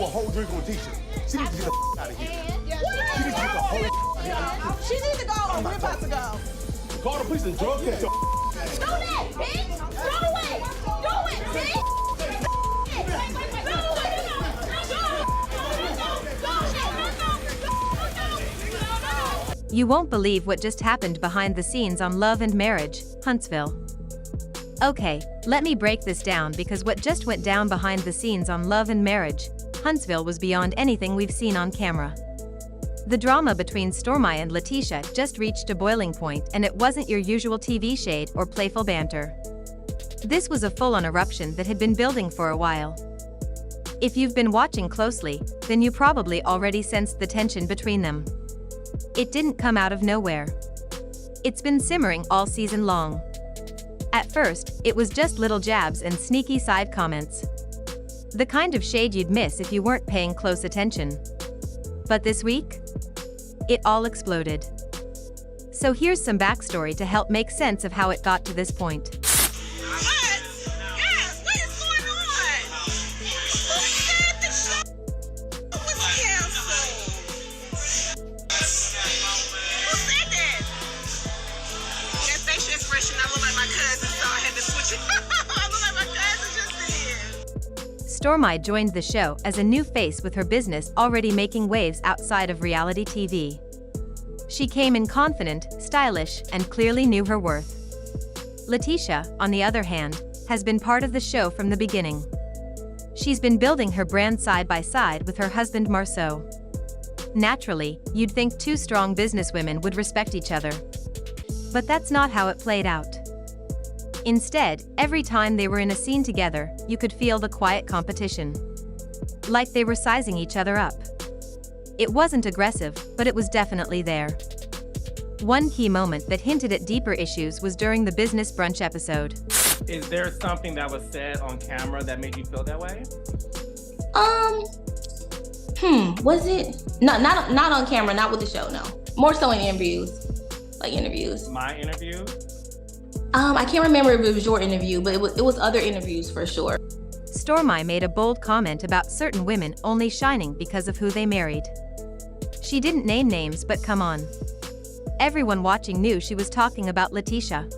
threw a whole drink on Tisha. She needs to get the out of here. She needs to get the whole out of here. She needs to go or we're about to go. Call the police and drug her. Do that, bitch! Do it! Do it, bitch! You won't believe what just happened behind the scenes on Love and Marriage, Huntsville. Okay, let me break this down because what just went down behind the scenes on Love and Marriage, Huntsville was beyond anything we've seen on camera. The drama between Stormi and LaTisha just reached a boiling point, and it wasn't your usual TV shade or playful banter. This was a full-on eruption that had been building for a while. If you've been watching closely, then you probably already sensed the tension between them. It didn't come out of nowhere. It's been simmering all season long. At first, it was just little jabs and sneaky side comments. The kind of shade you'd miss if you weren't paying close attention. But this week, it all exploded. So here's some backstory to help make sense of how it got to this point. Stormi joined the show as a new face with her business already making waves outside of reality TV. She came in confident, stylish, and clearly knew her worth. LaTisha, on the other hand, has been part of the show from the beginning. She's been building her brand side by side with her husband Marceau. Naturally, you'd think two strong businesswomen would respect each other. But that's not how it played out. Instead, every time they were in a scene together, you could feel the quiet competition. Like they were sizing each other up. It wasn't aggressive, but it was definitely there. One key moment that hinted at deeper issues was during the business brunch episode. Is there something that was said on camera that made you feel that way? Was it? No, not on camera, not with the show, no. More so in interviews, like interviews. My interview? I can't remember if it was your interview, but it was other interviews for sure. Stormi made a bold comment about certain women only shining because of who they married. She didn't name names, but come on. Everyone watching knew she was talking about LaTisha.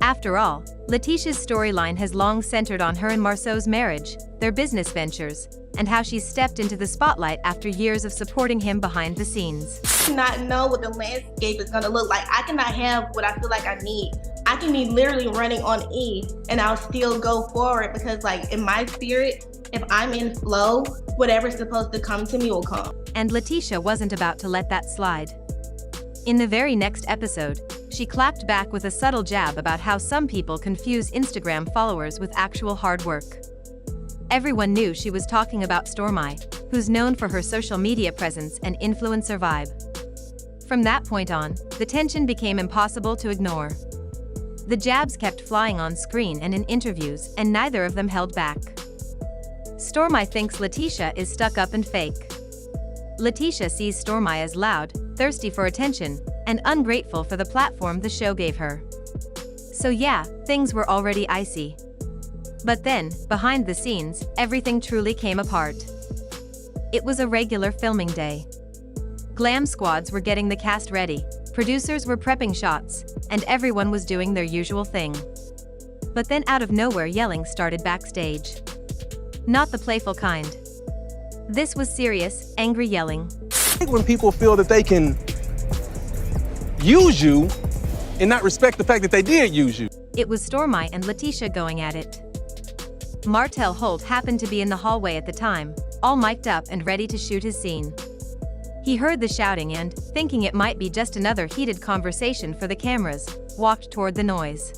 After all, LaTisha's storyline has long centered on her and Marceau's marriage, their business ventures, and how she's stepped into the spotlight after years of supporting him behind the scenes. I cannot know what the landscape is gonna look like. I cannot have what I feel like I need. I can be literally running on E and I'll still go forward because like in my spirit, if I'm in flow, whatever's supposed to come to me will come. And LaTisha wasn't about to let that slide. In the very next episode, she clapped back with a subtle jab about how some people confuse Instagram followers with actual hard work. Everyone knew she was talking about Stormi, who's known for her social media presence and influencer vibe. From that point on, the tension became impossible to ignore. The jabs kept flying on screen and in interviews, and neither of them held back. Stormi thinks LaTisha is stuck up and fake. LaTisha sees Stormi as loud, thirsty for attention, and ungrateful for the platform the show gave her. So yeah, things were already icy. But then, behind the scenes, everything truly came apart. It was a regular filming day. Glam squads were getting the cast ready, producers were prepping shots, and everyone was doing their usual thing. But then out of nowhere yelling started backstage. Not the playful kind. This was serious, angry yelling. When people feel that they can use you and not respect the fact that they did use you. It was Stormi and LaTisha going at it. Martell Holt happened to be in the hallway at the time, all mic'd up and ready to shoot his scene. He heard the shouting and, thinking it might be just another heated conversation for the cameras, walked toward the noise.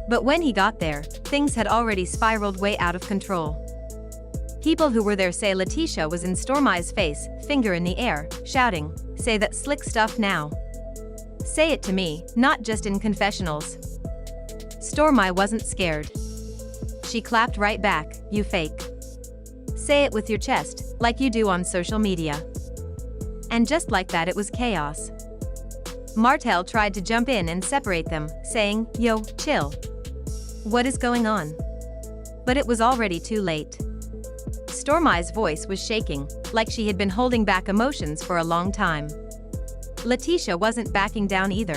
But when he got there, things had already spiraled way out of control. People who were there say LaTisha was in Stormi's face, finger in the air, shouting, "Say that slick stuff now. Say it to me, not just in confessionals." Stormi wasn't scared. She clapped right back, "You fake. Say it with your chest, like you do on social media." And just like that, it was chaos. Martell tried to jump in and separate them, saying, "Yo, chill. What is going on?" But it was already too late. Stormi's voice was shaking, like she had been holding back emotions for a long time. LaTisha wasn't backing down either.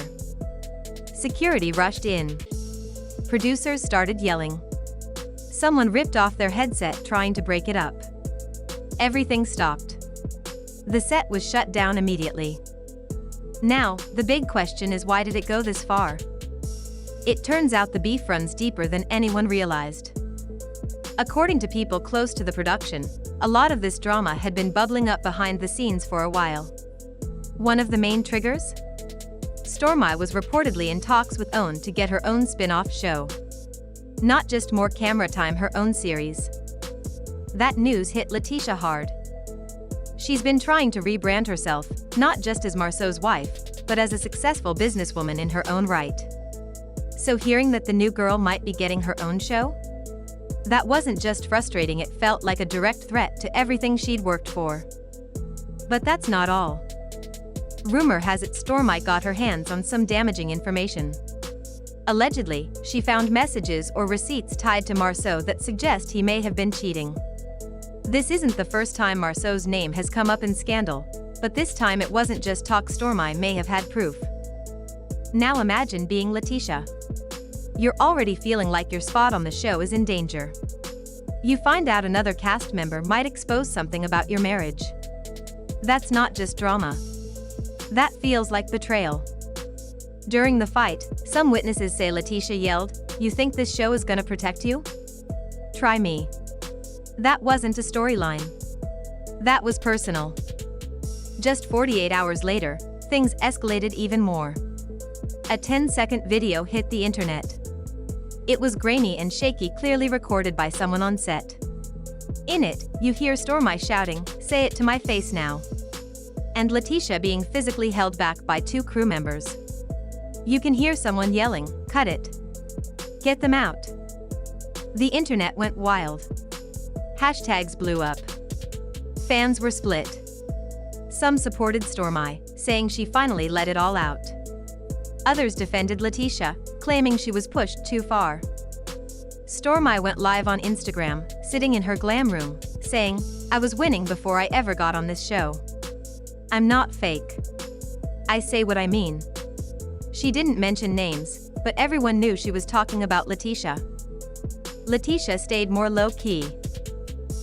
Security rushed in. Producers started yelling. Someone ripped off their headset trying to break it up. Everything stopped. The set was shut down immediately. Now, the big question is, why did it go this far? It turns out the beef runs deeper than anyone realized. According to people close to the production, a lot of this drama had been bubbling up behind the scenes for a while. One of the main triggers? Stormi was reportedly in talks with OWN to get her own spin-off show. Not just more camera time, her own series. That news hit LaTisha hard. She's been trying to rebrand herself, not just as Marceau's wife, but as a successful businesswoman in her own right. So hearing that the new girl might be getting her own show? That wasn't just frustrating, it felt like a direct threat to everything she'd worked for. But that's not all. Rumor has it Stormi got her hands on some damaging information. Allegedly, she found messages or receipts tied to Marceau that suggest he may have been cheating. This isn't the first time Marceau's name has come up in scandal, but this time it wasn't just talk. Stormi may have had proof. Now imagine being LaTisha. You're already feeling like your spot on the show is in danger. You find out another cast member might expose something about your marriage. That's not just drama. That feels like betrayal. During the fight, some witnesses say LaTisha yelled, "You think this show is gonna protect you? Try me." That wasn't a storyline. That was personal. Just 48 hours later, things escalated even more. A 10-second video hit the internet. It was grainy and shaky, clearly recorded by someone on set. In it, you hear Stormi shouting, "Say it to my face now," and LaTisha being physically held back by two crew members. You can hear someone yelling, "Cut it. Get them out." The internet went wild. Hashtags blew up. Fans were split. Some supported Stormi, saying she finally let it all out. Others defended LaTisha, claiming she was pushed too far. Stormi went live on Instagram, sitting in her glam room, saying, "I was winning before I ever got on this show. I'm not fake. I say what I mean." She didn't mention names, but everyone knew she was talking about LaTisha. LaTisha stayed more low-key.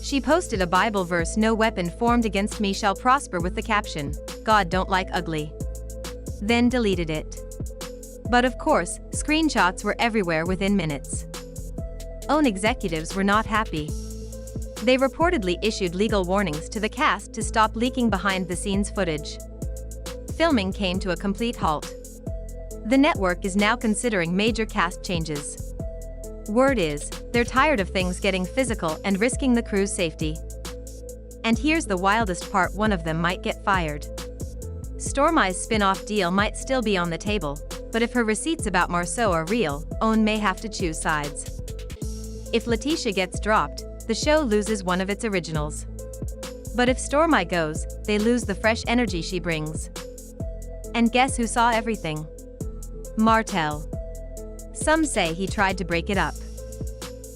She posted a Bible verse, "No weapon formed against me shall prosper," with the caption, "God don't like ugly." Then deleted it. But of course, screenshots were everywhere within minutes. OWN executives were not happy. They reportedly issued legal warnings to the cast to stop leaking behind-the-scenes footage. Filming came to a complete halt. The network is now considering major cast changes. Word is, they're tired of things getting physical and risking the crew's safety. And here's the wildest part: one of them might get fired. Stormi's spin-off deal might still be on the table, but if her receipts about Marceau are real, OWN may have to choose sides. If LaTisha gets dropped, the show loses one of its originals. But if Stormi goes, they lose the fresh energy she brings. And guess who saw everything? Martell. Some say he tried to break it up.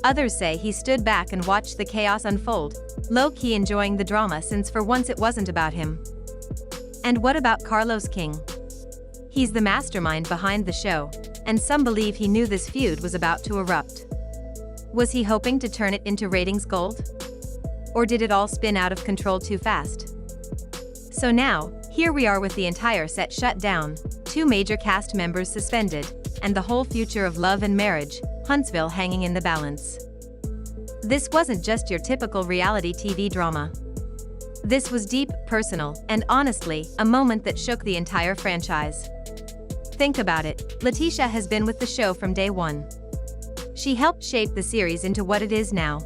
Others say he stood back and watched the chaos unfold, low-key enjoying the drama, since for once it wasn't about him. And what about Carlos King? He's the mastermind behind the show, and some believe he knew this feud was about to erupt. Was he hoping to turn it into ratings gold? Or did it all spin out of control too fast? So now, here we are with the entire set shut down, two major cast members suspended, and the whole future of love and marriage, Huntsville, hanging in the balance. This wasn't just your typical reality TV drama. This was deep, personal, and honestly, a moment that shook the entire franchise. Think about it, LaTisha has been with the show from day one. She helped shape the series into what it is now.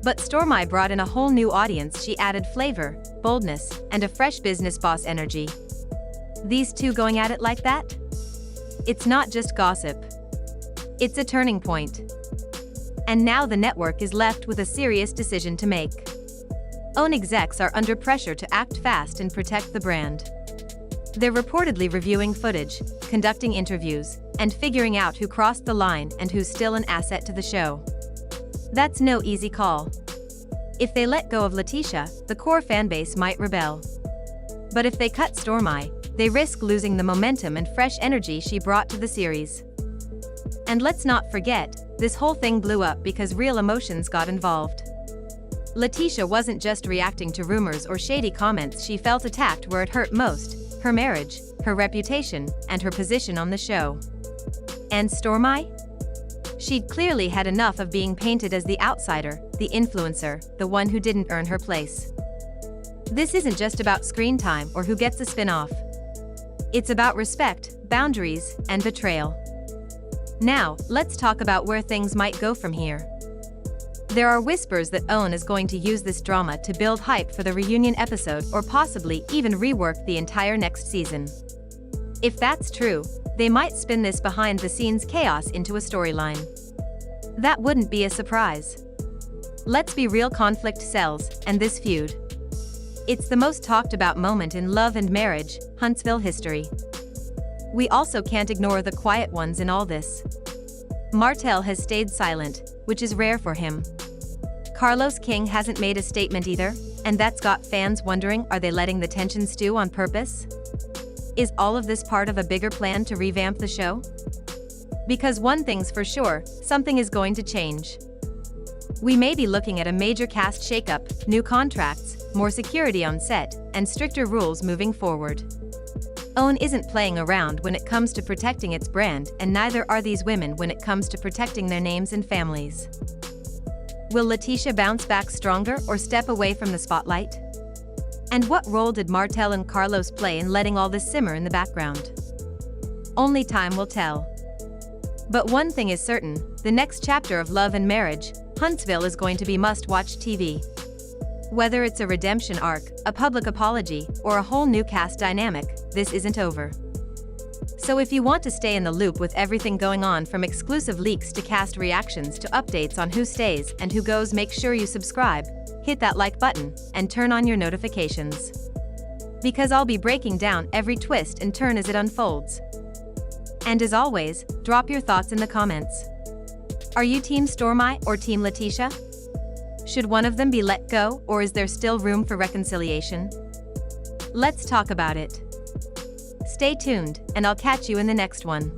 But Stormi brought in a whole new audience. She added flavor, boldness, and a fresh business boss energy. These two going at it like that? It's not just gossip. It's a turning point. And now the network is left with a serious decision to make. OWN execs are under pressure to act fast and protect the brand. They're reportedly reviewing footage, conducting interviews, and figuring out who crossed the line and who's still an asset to the show. That's no easy call. If they let go of LaTisha, the core fanbase might rebel. But if they cut Stormi, they risk losing the momentum and fresh energy she brought to the series. And let's not forget, this whole thing blew up because real emotions got involved. LaTisha wasn't just reacting to rumors or shady comments, she felt attacked where it hurt most: her marriage, her reputation, and her position on the show. And Stormi? She'd clearly had enough of being painted as the outsider, the influencer, the one who didn't earn her place. This isn't just about screen time or who gets a spin-off. It's about respect, boundaries, and betrayal. Now, let's talk about where things might go from here. There are whispers that OWN is going to use this drama to build hype for the reunion episode or possibly even rework the entire next season. If that's true, they might spin this behind-the-scenes chaos into a storyline. That wouldn't be a surprise. Let's be real, conflict sells, and this feud. It's the most talked about moment in love and marriage, Huntsville history. We also can't ignore the quiet ones in all this. Martell has stayed silent, which is rare for him. Carlos King hasn't made a statement either, and that's got fans wondering, are they letting the tension stew on purpose? Is all of this part of a bigger plan to revamp the show? Because one thing's for sure, something is going to change. We may be looking at a major cast shakeup, new contracts, more security on set, and stricter rules moving forward. OWN isn't playing around when it comes to protecting its brand, and neither are these women when it comes to protecting their names and families. Will LaTisha bounce back stronger or step away from the spotlight? And what role did Martell and Carlos play in letting all this simmer in the background? Only time will tell. But one thing is certain, the next chapter of love and marriage, Huntsville, is going to be must-watch TV. Whether it's a redemption arc, a public apology, or a whole new cast dynamic, this isn't over. So if you want to stay in the loop with everything going on, from exclusive leaks to cast reactions to updates on who stays and who goes, make sure you subscribe, hit that like button, and turn on your notifications. Because I'll be breaking down every twist and turn as it unfolds. And as always, drop your thoughts in the comments. Are you Team Stormi or Team LaTisha? Should one of them be let go, or is there still room for reconciliation? Let's talk about it. Stay tuned, and I'll catch you in the next one.